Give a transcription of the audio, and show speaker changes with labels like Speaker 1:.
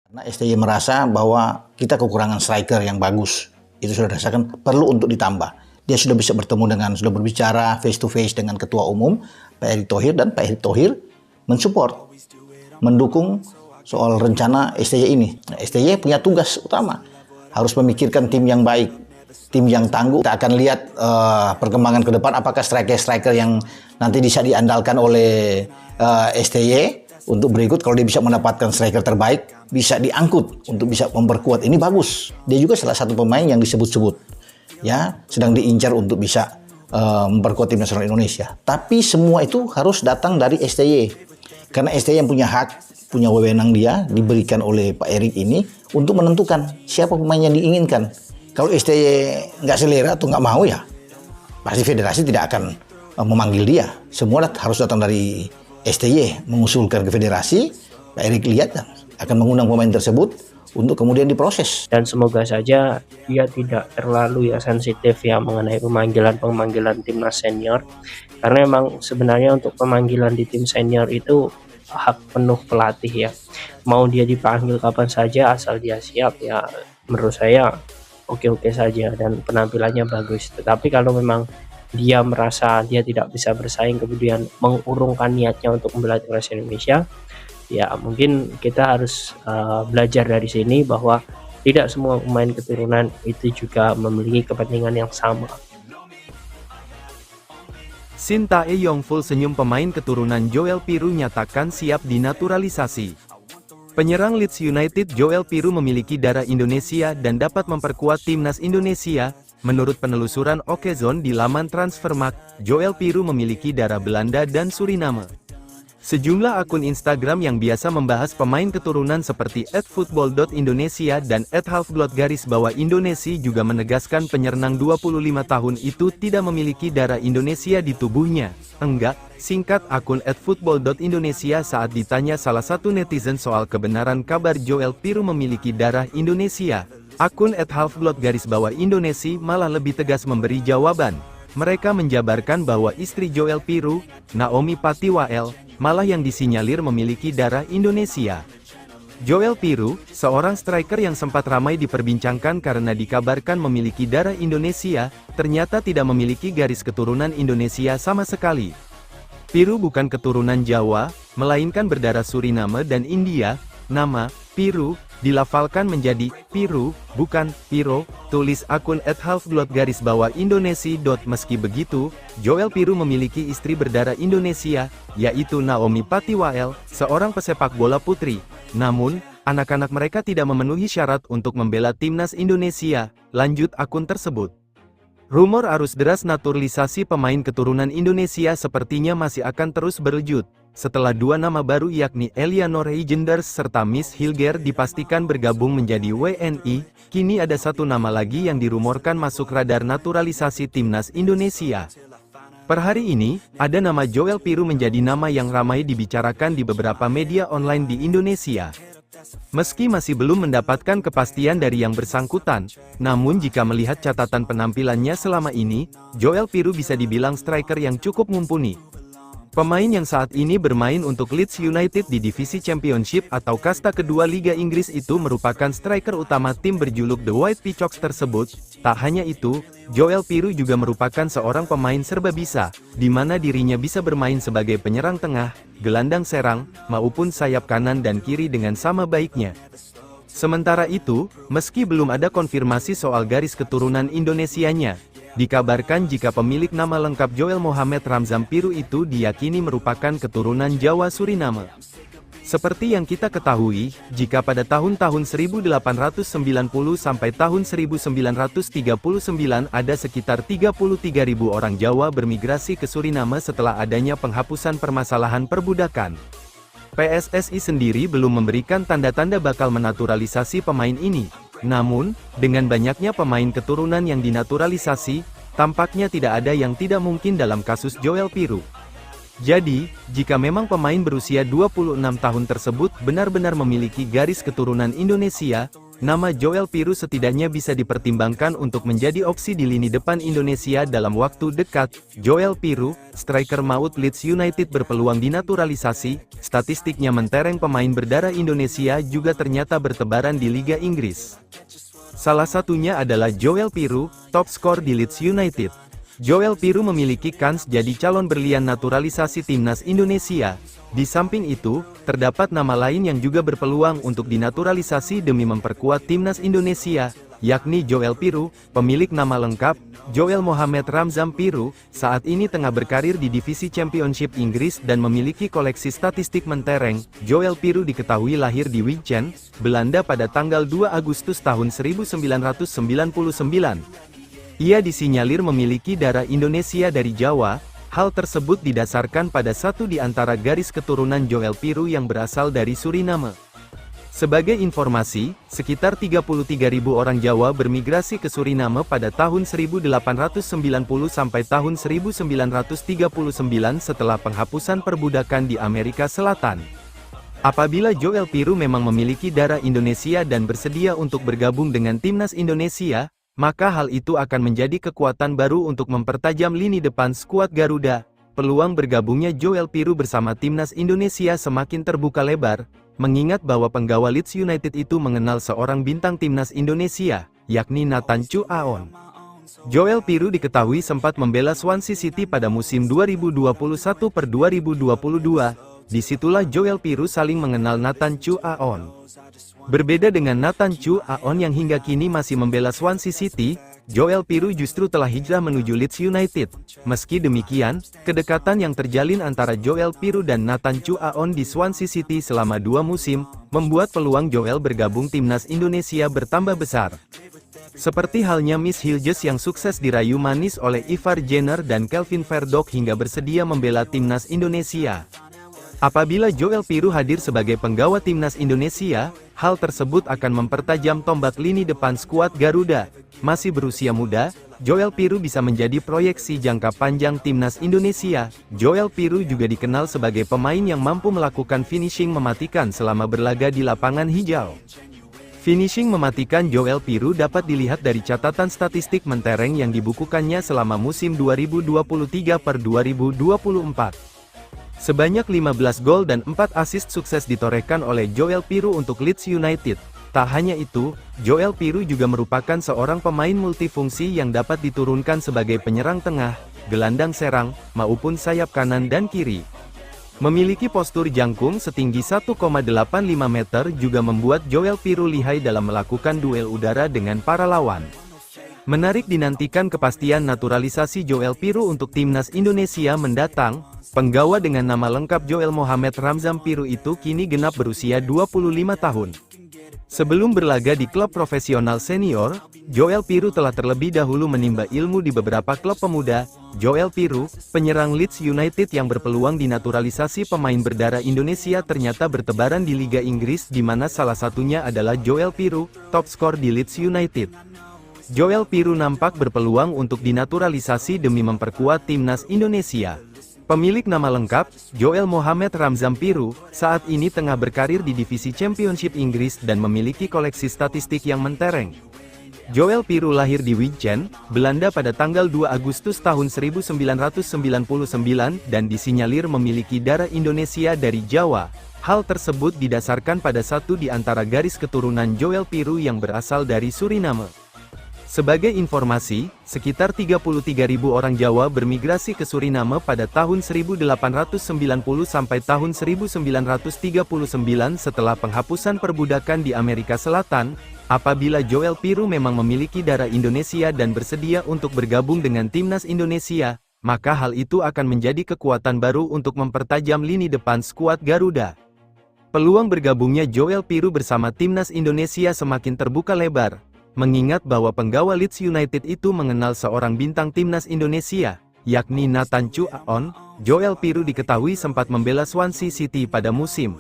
Speaker 1: Karena STY merasa bahwa kita kekurangan striker yang bagus. Itu sudah dirasakan perlu untuk ditambah. Dia sudah bisa sudah berbicara face to face dengan Ketua Umum, Pak Erick Thohir, dan Pak Erick Thohir mensupport, mendukung soal rencana STY ini. Nah, STY punya tugas utama, harus memikirkan tim yang baik, tim yang tangguh. Kita akan lihat perkembangan ke depan, apakah striker-striker yang nanti bisa diandalkan oleh STY untuk berikut. Kalau dia bisa mendapatkan striker terbaik, bisa diangkut untuk bisa memperkuat. Ini bagus. Dia juga salah satu pemain yang disebut-sebut, ya, sedang diincar untuk bisa memperkuat tim nasional Indonesia. Tapi semua itu harus datang dari STY, karena STY yang punya hak, punya wewenang, dia diberikan oleh Pak Erick ini untuk menentukan siapa pemain yang diinginkan. Kalau STY nggak selera atau nggak mau, ya pasti federasi tidak akan memanggil dia. Semua harus datang dari STY, mengusulkan ke federasi. Pak Erick lihat dan akan mengundang pemain tersebut untuk kemudian diproses.
Speaker 2: Dan semoga saja dia tidak terlalu sensitif mengenai pemanggilan timnas senior, karena memang sebenarnya untuk pemanggilan di tim senior itu hak penuh pelatih Mau dia dipanggil kapan saja asal dia siap, menurut saya oke-oke saja dan penampilannya bagus. Tetapi kalau memang dia merasa dia tidak bisa bersaing, kemudian mengurungkan niatnya untuk membela timnas Indonesia, mungkin kita harus belajar dari sini bahwa tidak semua pemain keturunan itu juga memiliki kepentingan yang sama.
Speaker 3: Shin Tae-yong senyum. Pemain keturunan Joel Piroe nyatakan siap dinaturalisasi. Penyerang Leeds United Joel Piroe memiliki darah Indonesia dan dapat memperkuat timnas Indonesia. Menurut penelusuran Okezone di laman Transfermarkt, Joel Piroe memiliki darah Belanda dan Suriname. Sejumlah akun Instagram yang biasa membahas pemain keturunan seperti @football.indonesia dan @halfblood_Indonesia juga menegaskan penyerang 25 tahun itu tidak memiliki darah Indonesia di tubuhnya. Enggak, singkat akun @football.indonesia saat ditanya salah satu netizen soal kebenaran kabar Joel Piroe memiliki darah Indonesia. Akun @halfblood_Indonesia malah lebih tegas memberi jawaban. Mereka menjabarkan bahwa istri Joel Piroe, Naomi Patiwael, malah yang disinyalir memiliki darah Indonesia. Joel Piroe, seorang striker yang sempat ramai diperbincangkan karena dikabarkan memiliki darah Indonesia, ternyata tidak memiliki garis keturunan Indonesia sama sekali. Piroe bukan keturunan Jawa, melainkan berdarah Suriname dan India. Nama Piroe dilafalkan menjadi Piru, bukan Piro, tulis akun @halfblood_Indonesia. Meski begitu, Joel Piroe memiliki istri berdarah Indonesia, yaitu Naomi Patiwael, seorang pesepak bola putri. Namun, anak-anak mereka tidak memenuhi syarat untuk membela timnas Indonesia, lanjut akun tersebut. Rumor arus deras naturalisasi pemain keturunan Indonesia sepertinya masih akan terus berlanjut. Setelah dua nama baru yakni Eleanor Heijenders serta Miss Hilger dipastikan bergabung menjadi WNI, kini ada satu nama lagi yang dirumorkan masuk radar naturalisasi timnas Indonesia. Per hari ini, ada nama Joel Piroe menjadi nama yang ramai dibicarakan di beberapa media online di Indonesia. Meski masih belum mendapatkan kepastian dari yang bersangkutan, namun jika melihat catatan penampilannya selama ini, Joel Piroe bisa dibilang striker yang cukup mumpuni. Pemain yang saat ini bermain untuk Leeds United di divisi Championship atau kasta kedua Liga Inggris itu merupakan striker utama tim berjuluk The White Peacocks tersebut. Tak hanya itu, Joel Piroe juga merupakan seorang pemain serba bisa, di mana dirinya bisa bermain sebagai penyerang tengah, gelandang serang, maupun sayap kanan dan kiri dengan sama baiknya. Sementara itu, meski belum ada konfirmasi soal garis keturunan Indonesianya, dikabarkan jika pemilik nama lengkap Joel Mohamed Ramzan Piroe itu diyakini merupakan keturunan Jawa Suriname. Seperti yang kita ketahui, jika pada tahun-tahun 1890 sampai tahun 1939 ada sekitar 33.000 orang Jawa bermigrasi ke Suriname setelah adanya penghapusan permasalahan perbudakan. PSSI sendiri belum memberikan tanda-tanda bakal menaturalisasi pemain ini. Namun, dengan banyaknya pemain keturunan yang dinaturalisasi, tampaknya tidak ada yang tidak mungkin dalam kasus Joel Piroe. Jadi, jika memang pemain berusia 26 tahun tersebut benar-benar memiliki garis keturunan Indonesia, nama Joel Piru setidaknya bisa dipertimbangkan untuk menjadi opsi di lini depan Indonesia dalam waktu dekat. Joel Piru, striker maut Leeds United berpeluang dinaturalisasi, statistiknya mentereng pemain berdarah Indonesia juga ternyata bertebaran di Liga Inggris. Salah satunya adalah Joel Piru, top skor di Leeds United. Joel Piru memiliki kans jadi calon berlian naturalisasi timnas Indonesia. Di samping itu, terdapat nama lain yang juga berpeluang untuk dinaturalisasi demi memperkuat timnas Indonesia, yakni Joel Piru, pemilik nama lengkap, Joel Mohamed Ramzam Piru, saat ini tengah berkarir di divisi Championship Inggris dan memiliki koleksi statistik mentereng. Joel Piru diketahui lahir di Wijchen, Belanda pada tanggal 2 Agustus tahun 1999. Ia disinyalir memiliki darah Indonesia dari Jawa. Hal tersebut didasarkan pada satu di antara garis keturunan Joel Piru yang berasal dari Suriname. Sebagai informasi, sekitar 33.000 orang Jawa bermigrasi ke Suriname pada tahun 1890 sampai tahun 1939 setelah penghapusan perbudakan di Amerika Selatan. Apabila Joel Piru memang memiliki darah Indonesia dan bersedia untuk bergabung dengan timnas Indonesia, maka hal itu akan menjadi kekuatan baru untuk mempertajam lini depan skuad Garuda. Peluang bergabungnya Joel Piru bersama timnas Indonesia semakin terbuka lebar, mengingat bahwa penggawa Leeds United itu mengenal seorang bintang timnas Indonesia, yakni Nathan Chu Aon. Joel Piru diketahui sempat membela Swansea City pada musim 2021/2022. Disitulah Joel Piru saling mengenal Nathan Chu Aon. Berbeda dengan Nathan Chu Aon yang hingga kini masih membela Swansea City, Joel Piru justru telah hijrah menuju Leeds United. Meski demikian, kedekatan yang terjalin antara Joel Piru dan Nathan Chu Aon di Swansea City selama 2 musim, membuat peluang Joel bergabung timnas Indonesia bertambah besar. Seperti halnya Miss Hilges yang sukses dirayu manis oleh Ivar Jenner dan Kelvin Verdonk hingga bersedia membela timnas Indonesia. Apabila Joel Piru hadir sebagai penggawa timnas Indonesia, hal tersebut akan mempertajam tombak lini depan skuad Garuda. Masih berusia muda, Joel Piru bisa menjadi proyeksi jangka panjang timnas Indonesia. Joel Piru juga dikenal sebagai pemain yang mampu melakukan finishing mematikan selama berlaga di lapangan hijau. Finishing mematikan Joel Piru dapat dilihat dari catatan statistik mentereng yang dibukukannya selama musim 2023/2024. Sebanyak 15 gol dan 4 assist sukses ditorehkan oleh Joel Piru untuk Leeds United. Tak hanya itu, Joel Piru juga merupakan seorang pemain multifungsi yang dapat diturunkan sebagai penyerang tengah, gelandang serang, maupun sayap kanan dan kiri. Memiliki postur jangkung setinggi 1,85 meter juga membuat Joel Piru lihai dalam melakukan duel udara dengan para lawan. Menarik dinantikan kepastian naturalisasi Joel Piru untuk timnas Indonesia mendatang. Penggawa dengan nama lengkap Joel Mohamed Ramzam Piru itu kini genap berusia 25 tahun. Sebelum berlaga di klub profesional senior, Joel Piru telah terlebih dahulu menimba ilmu di beberapa klub pemuda. Joel Piru, penyerang Leeds United yang berpeluang dinaturalisasi pemain berdarah Indonesia ternyata bertebaran di Liga Inggris di mana salah satunya adalah Joel Piru, top skor di Leeds United. Joel Piru nampak berpeluang untuk dinaturalisasi demi memperkuat timnas Indonesia. Pemilik nama lengkap, Joel Mohamed Ramzam Piru, saat ini tengah berkarir di divisi Championship Inggris dan memiliki koleksi statistik yang mentereng. Joel Piru lahir di Wijchen, Belanda pada tanggal 2 Agustus tahun 1999 dan disinyalir memiliki darah Indonesia dari Jawa. Hal tersebut didasarkan pada satu di antara garis keturunan Joel Piru yang berasal dari Suriname. Sebagai informasi, sekitar 33.000 orang Jawa bermigrasi ke Suriname pada tahun 1890 sampai tahun 1939 setelah penghapusan perbudakan di Amerika Selatan. Apabila Joel Piru memang memiliki darah Indonesia dan bersedia untuk bergabung dengan timnas Indonesia, maka hal itu akan menjadi kekuatan baru untuk mempertajam lini depan skuad Garuda. Peluang bergabungnya Joel Piru bersama timnas Indonesia semakin terbuka lebar. Mengingat bahwa penggawa Leeds United itu mengenal seorang bintang timnas Indonesia, yakni Nathan Chu Aon. Joel Piru diketahui sempat membela Swansea City pada musim